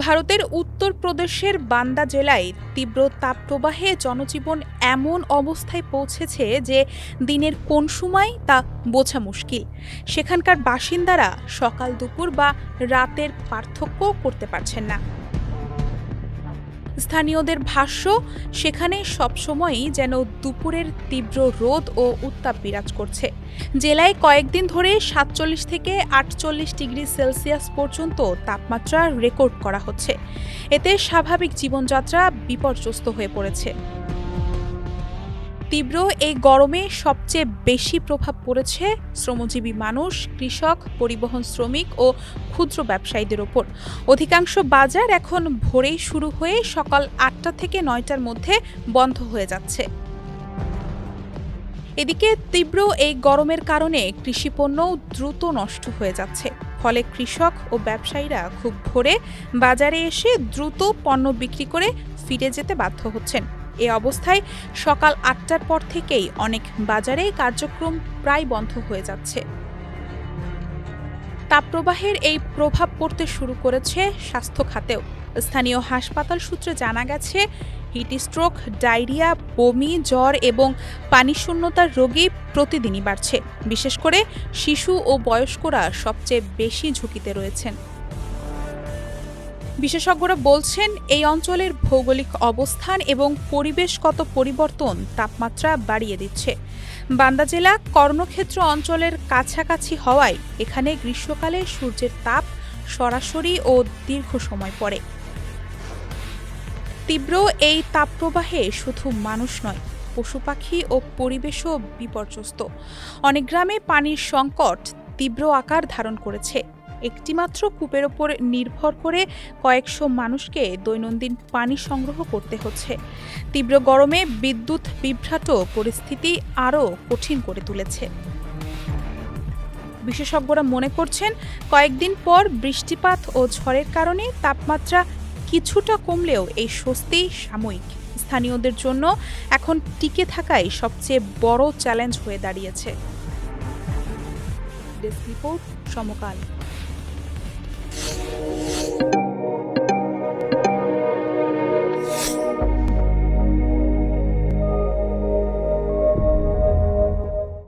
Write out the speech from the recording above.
ভারতের উত্তরপ্রদেশের বান্দা জেলায় তীব্র তাপপ্রবাহে জনজীবন এমন অবস্থায় পৌঁছেছে যে দিনের কোন সময় তা বোঝা মুশকিল। সেখানকার বাসিন্দারা সকাল দুপুর বা রাতের পার্থক্য করতে পারছেন না। স্থানীয়দের ভাষ্য, সেখানে সবসময়ই যেন দুপুরের তীব্র রোদ ও উত্তাপ বিরাজ করছে। জেলায় কয়েকদিন ধরে ৪৭ থেকে ৪৮ ডিগ্রি সেলসিয়াস পর্যন্ত তাপমাত্রা রেকর্ড করা হচ্ছে। এতে স্বাভাবিক জীবনযাত্রা বিপর্যস্ত হয়ে পড়েছে। তীব্র এই গরমে সবচেয়ে বেশি প্রভাব পড়েছে শ্রমজীবী মানুষ, কৃষক, পরিবহন শ্রমিক ও ক্ষুদ্র ব্যবসায়ীদের ওপর। অধিকাংশ বাজার এখন ভোরেই শুরু হয়ে সকাল ৮টা থেকে ৯টার মধ্যে বন্ধ হয়ে যাচ্ছে। এদিকে তীব্র এই গরমের কারণে কৃষিপণ্য দ্রুত নষ্ট হয়ে যাচ্ছে। ফলে কৃষক ও ব্যবসায়ীরা খুব ভোরে বাজারে এসে দ্রুত পণ্য বিক্রি করে ফিরে যেতে বাধ্য হচ্ছেন। এ অবস্থায় সকাল ৮টার পর থেকেই অনেক বাজারে কার্যক্রম প্রায় বন্ধ হয়ে যাচ্ছে। তাপপ্রবাহের এই প্রভাব পড়তে শুরু করেছে স্বাস্থ্য খাতেও। স্থানীয় হাসপাতাল সূত্রে জানা গেছে, হিটস্ট্রোক, ডায়রিয়া, বমি, জ্বর এবং পানিশূন্যতার রোগী প্রতিদিনই বাড়ছে। বিশেষ করে শিশু ও বয়স্করা সবচেয়ে বেশি ঝুঁকিতে রয়েছেন। বিশেষজ্ঞরা বলছেন, এই অঞ্চলের ভৌগোলিক অবস্থান এবং পরিবেশগত পরিবর্তন তাপমাত্রা বাড়িয়ে দিচ্ছে। বান্দা জেলা কর্ণক্ষেত্র অঞ্চলের কাছাকাছি হওয়ায় এখানে গ্রীষ্মকালে সূর্যের তাপ সরাসরি ও দীর্ঘ সময় পড়ে। তীব্র এই তাপপ্রবাহে শুধু মানুষ নয়, পশু পাখি ও পরিবেশও বিপর্যস্ত। অনেক গ্রামে পানির সংকট তীব্র আকার ধারণ করেছে। একটিমাত্র কূপের ওপর নির্ভর করে কয়েকশো মানুষকে দৈনন্দিন পানি সংগ্রহ করতে হচ্ছে। তীব্র গরমে বিদ্যুৎ বিভ্রাট পরিস্থিতি আরও কঠিন করে তুলেছে। বিশেষজ্ঞরা মনে করছেন, কয়েকদিন পর বৃষ্টিপাত ও ঝড়ের কারণে তাপমাত্রা কিছুটা কমলেও এই স্বস্তি সাময়িক। স্থানীয়দের জন্য এখন টিকে থাকাই সবচেয়ে বড় চ্যালেঞ্জ হয়ে দাঁড়িয়েছে। ডেস্ক রিপোর্ট, সমকাল।